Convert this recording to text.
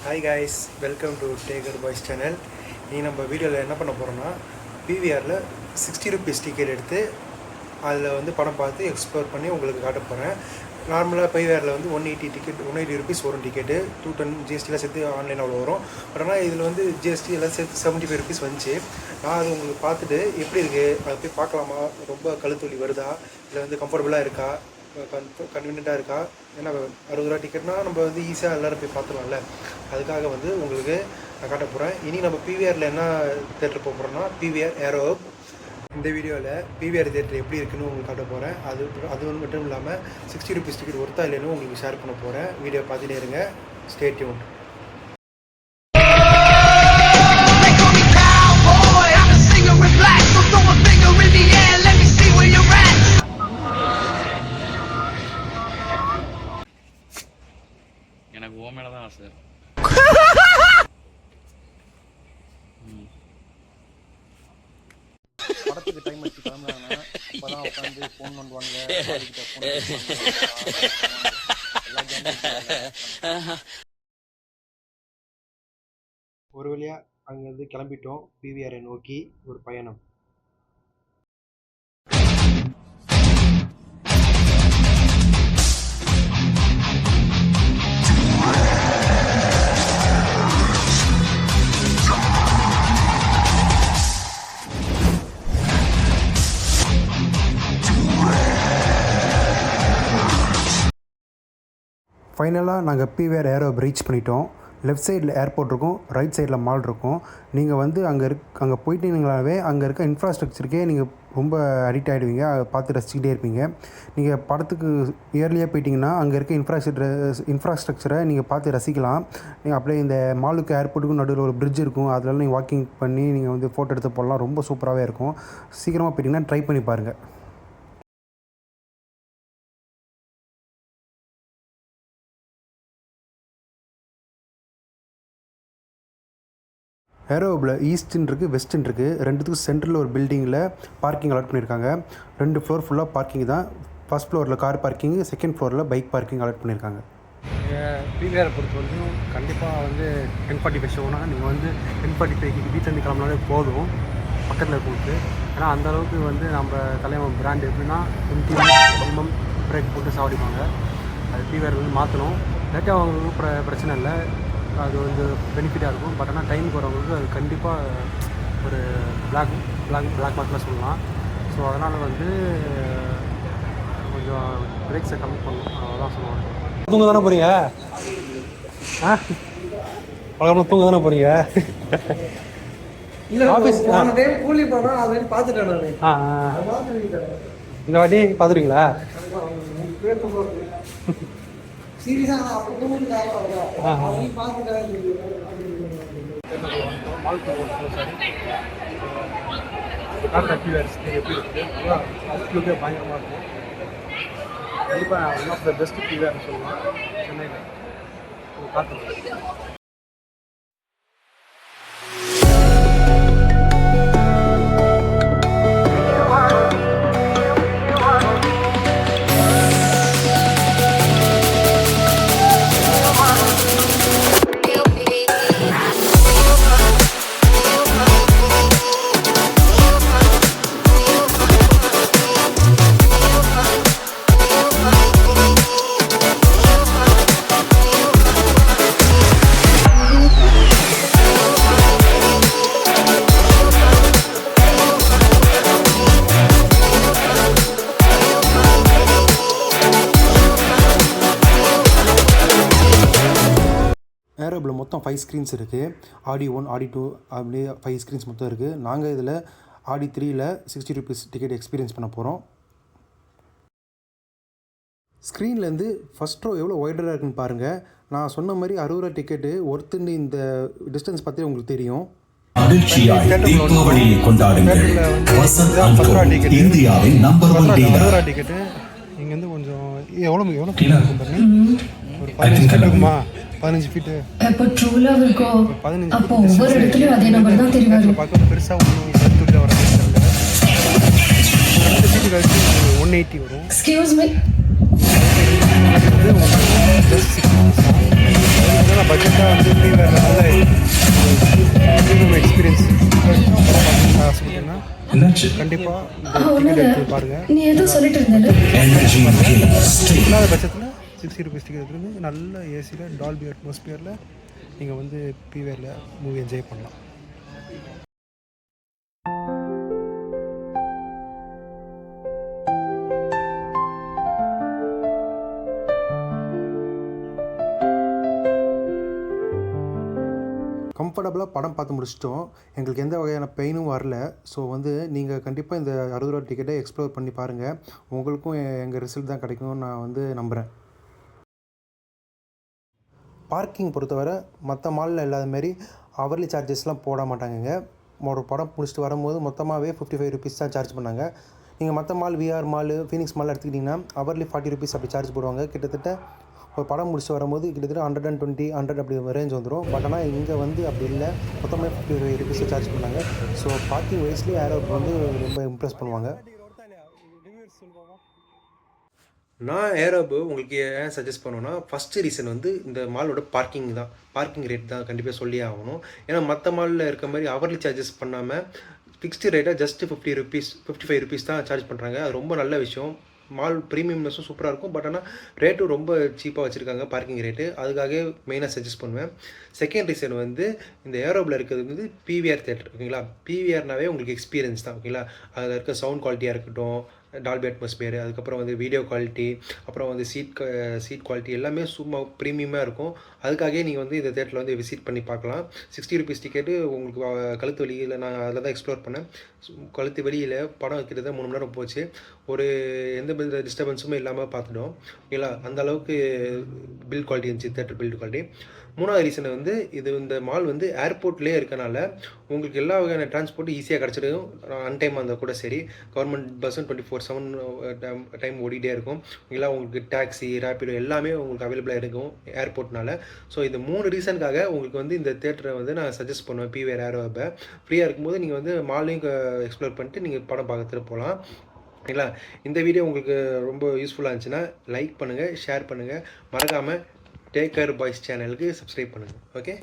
Hi guys, welcome to Daguerre boys channel. நீ நம்ம வீடியோவில் என்ன பண்ண போகிறோன்னா, பிவிஆரில் 60 rupees டிக்கெட் எடுத்து அதில் படம் பார்த்து எக்ஸ்ப்ளோர் பண்ணி உங்களுக்கு காட்ட போகிறேன். நார்மலாக பிவிஆரில் 180 டிக்கெட் 180 rupees வரும் டிக்கெட்டு. 210 ஜிஎஸ்டிலாம் சேர்த்து ஆன்லைன் அவ்வளோ வரும். பட் ஆனால் இதில் ஜிஎஸ்டி எல்லாம் சேர்த்து 75 rupees வந்துச்சு. நான் அது உங்களுக்கு பார்த்துட்டு எப்படி இருக்குது, அதை போய் பார்க்கலாமா, ரொம்ப கழுத்தொலி வருதா, இல்லை கம்ஃபர்டபுளாக இருக்கா, கன்வீனியண்ட்டாக இருக்கா, ஏன்னா 60 ரூபா டிக்கெட்னால் நம்ம ஈஸியாக எல்லோரும் போய் பார்த்துருவாங்கல்ல, அதுக்காக உங்களுக்கு நான் காட்ட போகிறேன். இனி நம்ம பிவிஆரில் என்ன தேட்டர் போக போகிறோன்னா, பிவிஆர் ஏரோ ஹப். இந்த வீடியோவில் பிவிஆர் தேட்டர் எப்படி இருக்குன்னு உங்களுக்கு காட்ட போகிறேன். அது மட்டும் இல்லாமல் 60 rupees டிக்கெட் ஒர்த்தா இல்லைன்னு உங்களுக்கு ஷேர் பண்ண போகிறேன். வீடியோ பார்த்துட்டே இருங்க, ஸ்டே டியூன்ட். எனக்கு ஓ மேல தான் ஆசை. படத்துக்கு டைம் வச்சு கிளம்புறாங்க, அப்போதான் உட்காந்து ஃபோன் பண்ணுவாங்க. ஒரு வழியாக அங்கேருந்து கிளம்பிட்டோம். பிவிஆரை நோக்கி ஒரு பயணம். ஃபைனலாக நாங்கள் பிவிஆர் ஏரோ ரீச் பண்ணிட்டோம். லெஃப்ட் சைடில் ஏர்போர்ட் இருக்கும், ரைட் சைடில் மால் இருக்கும். நீங்கள் அங்கே போயிட்டீங்களாவே அங்கே இருக்க இன்ஃப்ராஸ்ட்ரக்சருக்கே நீங்கள் ரொம்ப அடிக்ட் ஆகிடுவீங்க. அதை பார்த்து ரசிச்சுக்கிட்டே இருப்பீங்க. நீங்கள் படத்துக்கு இயர்லியாக போயிட்டிங்கன்னா அங்கே இருக்க இன்ஃப்ராஸ்ட்ரக்சரை நீங்கள் பார்த்து ரசிக்கலாம். நீங்கள் அப்படியே இந்த மாலுக்கு ஏர்போர்ட்டுக்கும் நடுவில் ஒரு பிரிட்ஜ் இருக்கும், அதில் நீங்கள் வாக்கிங் பண்ணி நீங்கள் ஃபோட்டோ எடுத்து போடலாம். ரொம்ப சூப்பராகவே இருக்கும். சீக்கிரமாக போயிட்டிங்கன்னா ட்ரை பண்ணி பாருங்கள். ஏரோ ஹப்பில் ஈஸ்ட்னு இருக்குது, வெஸ்ட்னு இருக்குது. ரெண்டுத்துக்கும் சென்டரில் ஒரு பில்டிங்கில் பார்க்கிங் அலாட் பண்ணியிருக்காங்க. 2 ஃப்ளோர் ஃபுல்லாக பார்க்கிங் தான். ஃபஸ்ட் ஃப்ளோரில் கார் பார்க்கிங், செகண்ட் ஃப்ளோரில் பைக் பார்க்கிங் அலாட் பண்ணியிருக்காங்க. பிவிஆரை பொறுத்த வரைக்கும் கண்டிப்பாக 10:45 ஷோனா நீங்கள் 10:45 வீட்டிலேருந்து கிளம்புனாலே போதும் பக்கத்தில் இருக்கிறது. ஏன்னா அந்தளவுக்கு நம்ம தலைவன் பிராண்ட் எப்படின்னா மினிமம் பிரேக் போட்டு சாப்பிடுவாங்க. அது பிவிஆர் மாற்றணும். லேட்டாக அவங்களுக்கு பிரச்சனை இல்லை, அது பெனிஃபிட்டாக இருக்கும். பட் ஆனால் டைமுக்கு வரவங்களுக்கு அது கண்டிப்பாக ஒரு பிளாக் மார்க்லாம் சொல்லலாம். ஸோ அதனால் கொஞ்சம் பிரேக்ஸை கம்மி பண்ணணும், அவ்வளோதான் சொல்லுவாங்க. தூங்க தானே போகிறீங்க? பழக்கம் தூங்க தானே போகிறீங்க? இல்லை, ஆஃபீஸ் கூலி போனால் அது பார்த்துட்டேன் நான். இந்த வாட்டி பார்த்துருவீங்களா? பயங்கரமாக இருக்கும். கண்டிப்பாக ஒன் ஆஃப் த பெஸ்ட் பிவிஆர்னு சொல்லலாம் சென்னையில். பார்த்து ஏரோ ஹப்பில் மொத்தம் 5 ஸ்க்ரீன்ஸ் இருக்குது. ஆடி 1, ஆடி 2 அப்படியே 5 ஸ்க்ரீன்ஸ் மொத்தம் இருக்குது. நாங்கள் இதில் ஆடி 3ல் 60 rupees டிக்கெட் எக்ஸ்பீரியன்ஸ் பண்ண போகிறோம். ஸ்க்ரீன்லேருந்து ஃபஸ்ட் ரோ எவ்வளோ ஒய்டராக இருக்குன்னு பாருங்கள். நான் சொன்ன மாதிரி 60 ரூபா டிக்கெட்டு ஒருத்துன்னு இந்த டிஸ்டன்ஸ் பார்த்தே உங்களுக்கு தெரியும். டிக்கெட்டு இங்கேருந்து கொஞ்சம் எவ்வளோ ஒரு 15 ஃபீட் இருக்குமா? 15 ஃபீட்டு. அப்போ ட்ரூலா இருக்கோ? 15 அப்போ ஒவ்வொரு இடத்துலயும் அதே நம்பர் தான் தெரியாது. பார்க்க பெருசா ஒன்றும் சத்துள்ள வர இல்லை. 2 ஃபீட் கழிச்சு 180 வரும். Excuse me. பார்த்தீங்கன்னா பட்ஜெட்டாக வந்து ப்ரீமியரில் நல்ல ப்ரீமியம் எக்ஸ்பீரியன்ஸ் ஆசைப்பட்டீங்கன்னா கண்டிப்பாக இந்த டிக்கெட் எடுத்து பாருங்கள். நீ ஏதோ சொல்லிட்டு இருந்தல. இல்லாத பட்சத்தில் 60 ருபீஸ் டிக்கெட் எடுத்து நல்ல ஏசியில் டால்பி அட்மாஸ்பியரில் நீங்கள் வந்து பிவிஆரில் மூவி என்ஜாய் பண்ணலாம். கம்ஃபர்டபுளாக படம் பார்த்து முடிச்சிட்டோம். எங்களுக்கு எந்த வகையான பெயினும் வரல. ஸோ வந்து நீங்கள் கண்டிப்பாக இந்த 60 ரூபா டிக்கெட்டை எக்ஸ்ப்ளோர் பண்ணி பாருங்கள். உங்களுக்கும் எங்கள் ரிசல்ட் தான் கிடைக்கும்னு நான் வந்து நம்புகிறேன். பார்க்கிங் பொறுத்தவரை மற்ற மாலில் இல்லாத மாரி ஹவர்லி சார்ஜஸ்லாம் போட மாட்டாங்கங்க. ஒரு படம் முடிச்சுட்டு வரும்போது மொத்தமாகவே 55 ருபீஸ் தான் சார்ஜ் பண்ணாங்க. நீங்கள் மற்ற mall VR mall Phoenix mall எடுத்துக்கிட்டிங்கன்னா ஹவர்லி 40 ருபீஸ் அப்படி சார்ஜ் போடுவாங்க. கிட்டத்தட்ட ஒரு படம் முடிச்சு வரும்போது கிட்டத்தட்ட 120 100 அப்படி ரேஞ்ச் வந்துடும். பட் ஆனால் இங்கே வந்து அப்படி இல்லை, மொத்தமாக 55 ருபீஸ் சார்ஜ் பண்ணாங்க. ஸோ பார்க்கிங் வைஸ்லேயே ஏரோ வந்து ரொம்ப இம்ப்ரெஸ் பண்ணுவாங்க. நான் ஏரோபு உங்களுக்கு ஏன் சஜஸ்ட் பண்ணுவேன்னா, ஃபஸ்ட்டு ரீசன் வந்து இந்த மாலோட பார்க்கிங் தான். பார்க்கிங் ரேட் தான் கண்டிப்பாக சொல்லியே ஆகணும். ஏன்னா மற்ற மாலில் இருக்க மாதிரி ஹவர்லி சார்ஜஸ் பண்ணாமல் ஃபிக்ஸ்டு ரேட்டாக ஜஸ்ட்டு 55 ருபீஸ் தான் சார்ஜ் பண்ணுறாங்க. அது ரொம்ப நல்ல விஷயம். மால் ப்ரீமியம்னஸும் சூப்பராக இருக்கும். பட் ஆனால் ரேட்டும் ரொம்ப சீப்பாக வச்சுருக்காங்க பார்க்கிங் ரேட்டு. அதுக்காக மெயினாக சஜஸ்ட் பண்ணுவேன். செகண்ட் ரீசன் வந்து இந்த ஏரோபில் இருக்கிறது வந்து பிவிஆர் தேட்டர், ஓகேங்களா. பிவிஆர்னாவே உங்களுக்கு எக்ஸ்பீரியன்ஸ் தான், ஓகேங்களா. அதில் இருக்க சவுண்ட் குவாலிட்டியாக இருக்கட்டும், டால்பி அட்மாஸ்பியர், அதுக்கப்புறம் வந்து வீடியோ குவாலிட்டி, அப்புறம் வந்து சீட் குவாலிட்டி எல்லாமே சும்மா ப்ரீமியமாக இருக்கும். அதுக்காகவே நீங்கள் வந்து இந்த தேட்டரில் வந்து விசிட் பண்ணி பார்க்கலாம். 60 ருபீஸ் டிக்கெட்டு உங்களுக்கு கழுத்து வலியில் நான் அதில் தான் எக்ஸ்ப்ளோர் பண்ணேன். கழுத்து வெளியில் படம் கிட்டத்தட்ட 3 மணி நேரம் போச்சு. ஒரு எந்த வித டிஸ்டர்பன்ஸுமே இல்லாமல் பார்த்துட்டோம், ஓகேங்களா. அந்த அளவுக்கு பில்ட் குவாலிட்டி இருந்துச்சு, தேட்டர் பில்ட் குவாலிட்டி. மூணாவது ரீசன் வந்து இந்த மால் வந்து ஏர்போர்ட்லேயே இருக்கனால உங்களுக்கு எல்லா வகையான டிரான்ஸ்போர்ட்டும் ஈஸியாக கிடச்சிடும். அன்டைமாக இருந்தால் கூட சரி, கவர்மெண்ட் பஸ்ஸும் 24/7 டைம் ஓடிட்டே இருக்கும், ஓகேங்களா. உங்களுக்கு டாக்ஸி, ரேப்பிடோ எல்லாமே உங்களுக்கு அவைலபிளாக இருக்கும் ஏர்போர்ட்னால. ஸோ இந்த 3 ரீசனுக்காக உங்களுக்கு வந்து இந்த தேட்டரை வந்து நான் சஜஸ்ட் பண்ணுவேன். பிவிஆர் ஏரோவை ஃப்ரீயாக இருக்கும்போது நீங்கள் வந்து மாலையும் எக்ஸ்ப்ளோர் பண்ணிட்டு நீங்கள் படம் பார்த்துட்டு போகலாம், ஓகேங்களா. இந்த வீடியோ உங்களுக்கு ரொம்ப யூஸ்ஃபுல்லாக இருந்துச்சுன்னா லைக் பண்ணுங்கள், ஷேர் பண்ணுங்கள், மறக்காமல் டேக் கேர் பாய்ஸ் சேனலுக்கு சப்ஸ்கிரைப் பண்ணுங்கள். ஓகே.